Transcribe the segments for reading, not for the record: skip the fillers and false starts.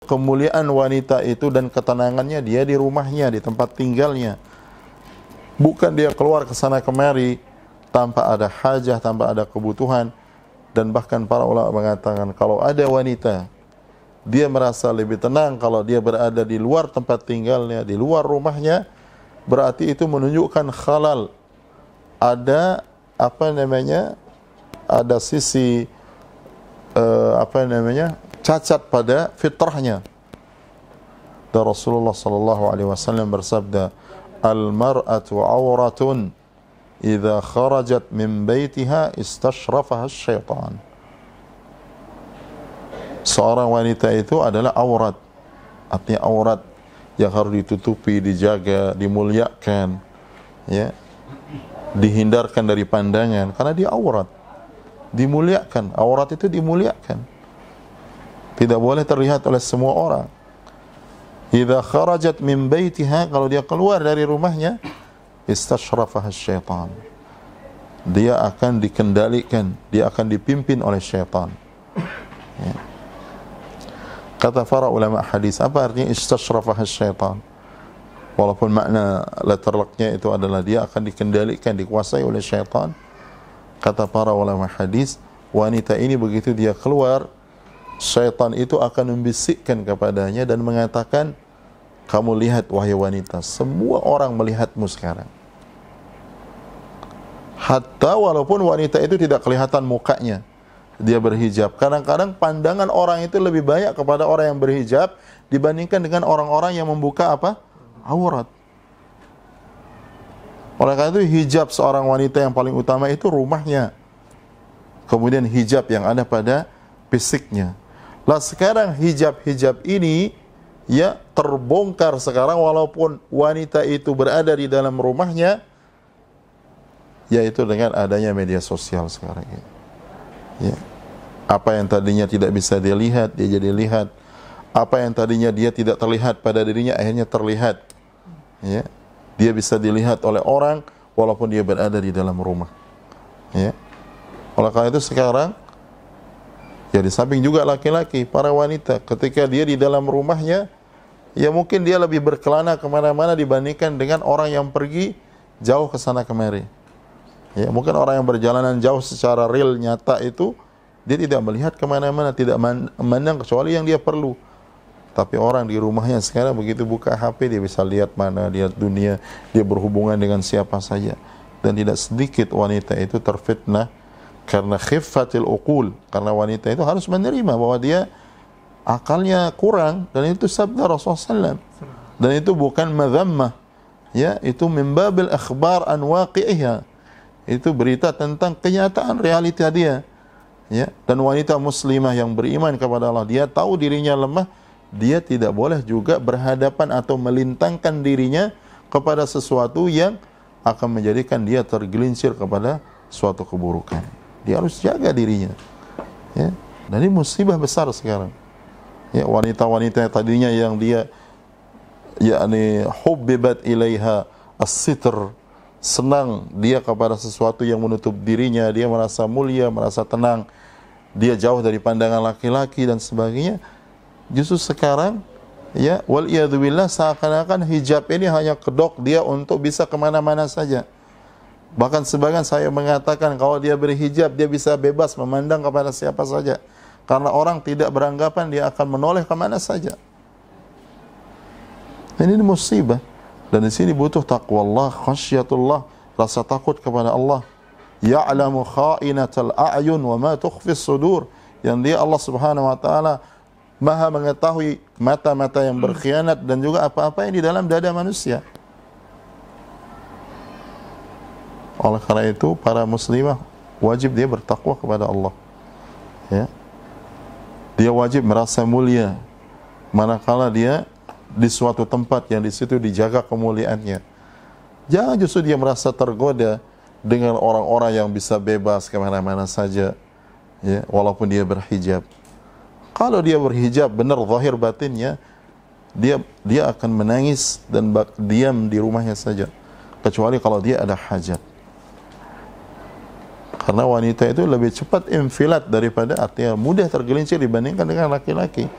kemuliaan wanita itu dan ketenangannya dia di rumahnya, di tempat tinggalnya. Bukan dia keluar ke sana kemari tanpa ada hajah, tanpa ada kebutuhan. Dan bahkan para ulama mengatakan kalau ada wanita dia merasa lebih tenang kalau dia berada di luar tempat tinggalnya, di luar rumahnya, berarti itu menunjukkan khalal. Ada ada sisi cacat pada fitrahnya. Dan Rasulullah sallallahu alaihi wasallam bersabda, "Al-mar'atu 'auratun idza kharajat min baitiha istashrafaha asy-syaitan." Seorang wanita itu adalah aurat. Artinya aurat yang harus ditutupi, dijaga, dimuliakan, ya. Dihindarkan dari pandangan karena dia aurat. Dimuliakan, aurat itu dimuliakan. Tidak boleh terlihat oleh semua orang. Idza kharajat min baitiha, kalau dia keluar dari rumahnya, istashrafaha syaitan. Dia akan dikendalikan, dia akan dipimpin oleh syaitan. Ya. Kata para ulama hadis, apa artinya istashrafaha syaitan? Walaupun makna letterlocknya itu adalah dia akan dikendalikan, dikuasai oleh syaitan. Kata para ulama hadis, wanita ini begitu dia keluar, syaitan itu akan membisikkan kepadanya dan mengatakan, kamu lihat wahai wanita, semua orang melihatmu sekarang. Hatta walaupun wanita itu tidak kelihatan mukanya, dia berhijab. Kadang-kadang pandangan orang itu lebih banyak kepada orang yang berhijab dibandingkan dengan orang-orang yang membuka aurat. Oleh karena itu hijab seorang wanita yang paling utama itu rumahnya. Kemudian hijab yang ada pada fisiknya. Lah sekarang hijab-hijab ini ya terbongkar sekarang walaupun wanita itu berada di dalam rumahnya, yaitu dengan adanya media sosial sekarang ini. Ya. Apa yang tadinya tidak bisa dia lihat, dia jadi lihat. Apa yang tadinya dia tidak terlihat pada dirinya akhirnya terlihat. Ya. Dia bisa dilihat oleh orang walaupun dia berada di dalam rumah. Ya. Oleh karena itu sekarang ya di samping juga laki-laki, para wanita ketika dia di dalam rumahnya, ya mungkin dia lebih berkelana kemana-mana dibandingkan dengan orang yang pergi jauh ke sana kemari. Ya, mungkin orang yang berjalanan jauh secara real nyata itu dia tidak melihat kemana-mana, tidak memandang kecuali yang dia perlu. Tapi orang di rumahnya sekarang begitu buka HP dia bisa lihat mana, lihat dunia, dia berhubungan dengan siapa saja. Dan tidak sedikit wanita itu terfitnah karena khiffatil uqul, karena wanita itu harus menerima bahwa dia akalnya kurang, dan itu sabda Rasulullah SAW. Dan itu bukan madhammah, ya, itu min babil akhbar an waqi'iha. Itu berita tentang kenyataan realita dia. Ya, dan wanita muslimah yang beriman kepada Allah, dia tahu dirinya lemah, dia tidak boleh juga berhadapan atau melintangkan dirinya kepada sesuatu yang akan menjadikan dia tergelincir kepada suatu keburukan. Dia harus jaga dirinya. Ya, dan ini musibah besar sekarang. Ya, wanita-wanita tadinya yang dia yakni hubbibat ilaiha as-sitr, senang dia kepada sesuatu yang menutup dirinya, dia merasa mulia, merasa tenang, dia jauh dari pandangan laki-laki dan sebagainya. Justru sekarang ya waliyadzubillah seakan-akan hijab ini hanya kedok dia untuk bisa kemana-mana saja. Bahkan sebagian saya mengatakan kalau dia berhijab dia bisa bebas memandang kepada siapa saja, karena orang tidak beranggapan dia akan menoleh kemana saja. Ini musibah. Dan di sini butuh taqwallah, khasyatullah, rasa takut kepada Allah. Ya'lamu kha'inatal a'yun wa ma tukhfis sudur. Yang dia Allah Subhanahu wa taala Maha mengetahui mata-mata yang berkhianat dan juga apa-apa yang di dalam dada manusia. Oleh karena itu para muslimah wajib dia bertakwa kepada Allah. Ya. Dia wajib merasa mulia manakala dia di suatu tempat yang di situ dijaga kemuliaannya. Jangan justru dia merasa tergoda dengan orang-orang yang bisa bebas kemana-mana saja, ya, walaupun dia berhijab. Kalau dia berhijab benar zahir batinnya, dia akan menangis dan diam di rumahnya saja, kecuali kalau dia ada hajat. Karena wanita itu lebih cepat infilat daripada, artinya mudah tergelincir dibandingkan dengan laki-laki.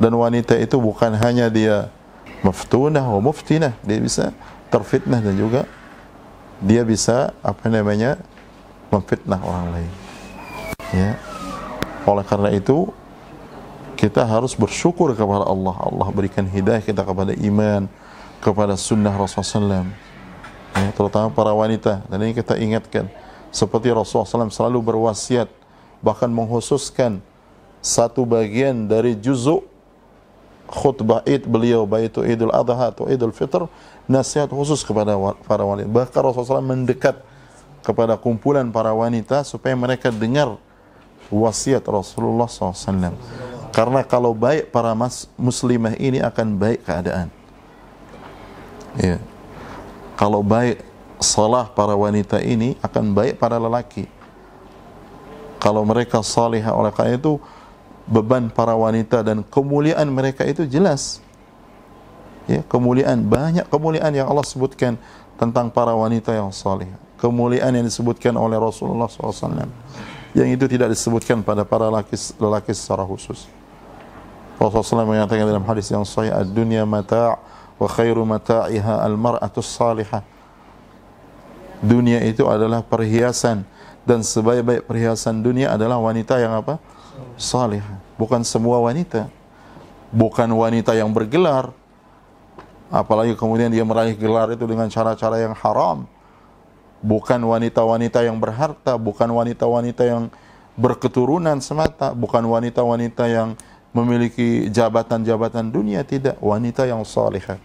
Dan wanita itu bukan hanya dia maftunah wa muftinah, dia bisa terfitnah dan juga dia bisa memfitnah orang lain. Ya. Oleh karena itu kita harus bersyukur kepada Allah. Allah berikan hidayah kita kepada iman, kepada sunnah Rasulullah SAW, ya, terutama para wanita. Dan ini kita ingatkan, seperti Rasulullah SAW selalu berwasiat, bahkan mengkhususkan satu bagian dari juzuk khutbah Id beliau, baik itu Idul Adha atau Idul Fitr, nasihat khusus kepada para wanita. Bahkan Rasulullah SAW mendekat kepada kumpulan para wanita supaya mereka dengar wasiat Rasulullah SAW. Karena kalau baik para muslimah ini akan baik keadaan. Ya. Kalau baik salah para wanita ini akan baik para lelaki. Kalau mereka salihah, oleh karena itu beban para wanita dan kemuliaan mereka itu jelas. Ya, kemuliaan, banyak kemuliaan yang Allah sebutkan tentang para wanita yang salihah. Kemuliaan yang disebutkan oleh Rasulullah SAW, yang itu tidak disebutkan pada para lelaki secara khusus. Rasulullah SAW mengatakan dalam hadis yang sahih, ad-dunya mata' wa khairu mata'iha al-mar'atus salihah. Dunia itu adalah perhiasan, dan sebaik-baik perhiasan dunia adalah wanita yang apa? Salihah. Bukan semua wanita, bukan wanita yang bergelar, apalagi kemudian dia meraih gelar itu dengan cara-cara yang haram. Bukan wanita-wanita yang berharta, bukan wanita-wanita yang berketurunan semata, bukan wanita-wanita yang memiliki jabatan-jabatan dunia, tidak. Wanita yang salihah.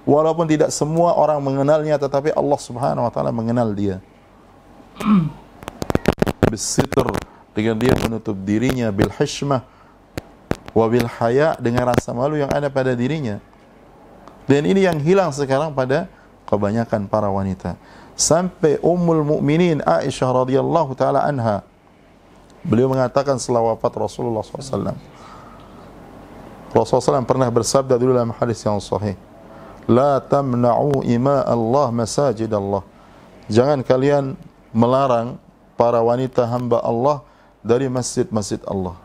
Walaupun tidak semua orang mengenalnya, tetapi Allah Subhanahu wa taala mengenal dia. Bisitr, dengan dia menutup dirinya, bil hishmah wa bil haya, dengan rasa malu yang ada pada dirinya. Dan ini yang hilang sekarang pada kebanyakan para wanita. Sampai Ummul Mukminin Aisyah radhiyallahu taala anha, beliau mengatakan setelah wafat Rasulullah SAW, Rasulullah SAW pernah bersabda dulu dalam hadis yang sahih, la tamna'u ima Allah masajid Allah. Jangan kalian melarang para wanita hamba Allah dari masjid-masjid Allah.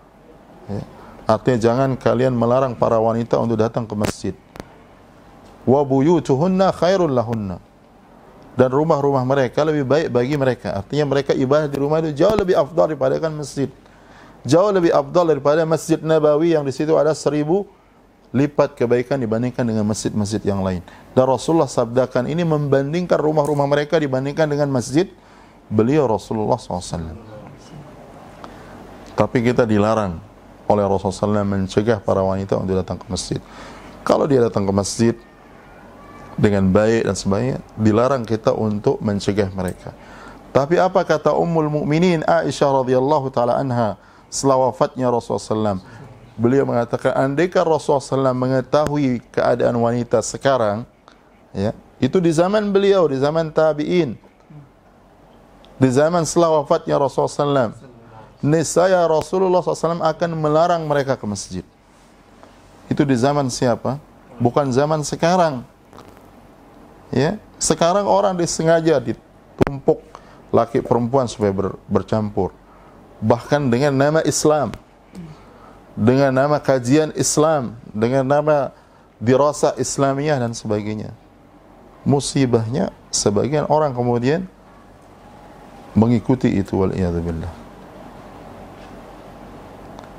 Ya. Artinya jangan kalian melarang para wanita untuk datang ke masjid. Wa buyutuhunna khairul lahunna. Dan rumah-rumah mereka lebih baik bagi mereka. Artinya mereka ibadah di rumah itu jauh lebih afdal daripada kan masjid. Jauh lebih afdal daripada Masjid Nabawi yang di situ ada 1000 lipat kebaikan dibandingkan dengan masjid-masjid yang lain. Dan Rasulullah sabdakan ini membandingkan rumah-rumah mereka dibandingkan dengan masjid beliau Rasulullah SAW. Tapi kita dilarang oleh Rasulullah SAW mencegah para wanita untuk datang ke masjid. Kalau dia datang ke masjid dengan baik dan sebagainya, dilarang kita untuk mencegah mereka. Tapi apa kata Ummul Mukminin Aisyah radhiyallahu taala anha setelah wafatnya Rasulullah SAW? Beliau mengatakan, andaikan Rasulullah SAW mengetahui keadaan wanita sekarang, ya, itu di zaman beliau, di zaman tabi'in, di zaman setelah wafatnya Rasulullah SAW, niscaya Rasulullah SAW akan melarang mereka ke masjid. Itu di zaman siapa? Bukan zaman sekarang. Ya, sekarang orang disengaja ditumpuk laki perempuan supaya bercampur, bahkan dengan nama Islam, dengan nama kajian Islam, dengan nama dirasah Islamiyah dan sebagainya. Musibahnya sebagian orang kemudian mengikuti itu, wal'iyadzubillah.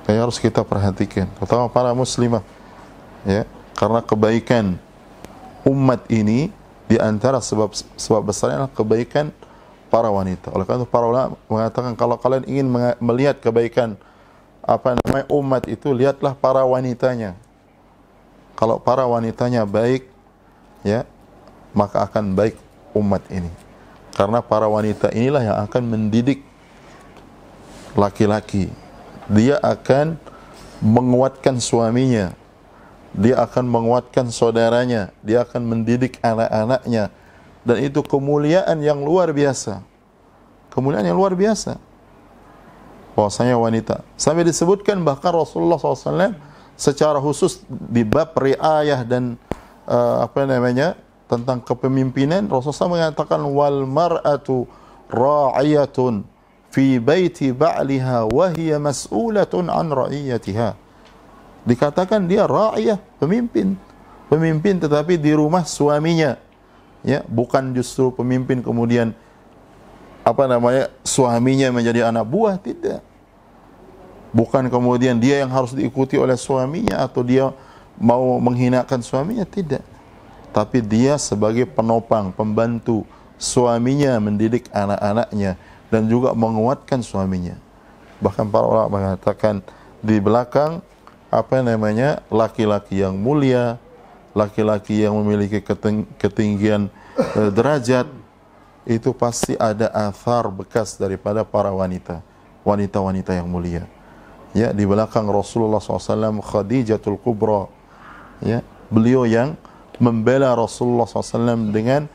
Yang harus kita perhatikan, terutama para muslimah, ya, karena kebaikan umat ini di antara sebab besarnya adalah kebaikan para wanita. Oleh karena itu para ulama mengatakan, kalau kalian ingin melihat kebaikan umat itu, lihatlah para wanitanya. Kalau para wanitanya baik, ya, maka akan baik umat ini. Karena para wanita inilah yang akan mendidik laki-laki. Dia akan menguatkan suaminya, dia akan menguatkan saudaranya, dia akan mendidik anak-anaknya, dan itu kemuliaan yang luar biasa. Kemuliaan yang luar biasa. Bahwasanya wanita, sampai disebutkan bahkan Rasulullah SAW secara khusus di bab riayah dan tentang kepemimpinan, Rasulullah mengatakan, wal mar'atu ra'iyatun fi baiti ba'liha wa hiya mas'ulatun an ra'iyatiha. Dikatakan dia ra'iyah, pemimpin. Pemimpin tetapi di rumah suaminya. Ya, bukan justru pemimpin kemudian suaminya menjadi anak buah, tidak. Bukan kemudian dia yang harus diikuti oleh suaminya atau dia mau menghinakan suaminya, tidak. Tapi dia sebagai penopang, pembantu suaminya mendidik anak-anaknya dan juga menguatkan suaminya. Bahkan para ulama mengatakan di belakang laki-laki yang mulia, laki-laki yang memiliki ketinggian derajat, itu pasti ada athar bekas daripada para wanita-wanita yang mulia. Ya, di belakang Rasulullah SAW Khadijatul Kubra, ya, beliau yang membela Rasulullah SAW dengan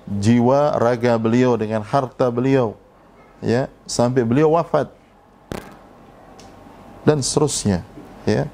jiwa raga beliau, dengan harta beliau, ya, sampai beliau wafat dan seterusnya, ya.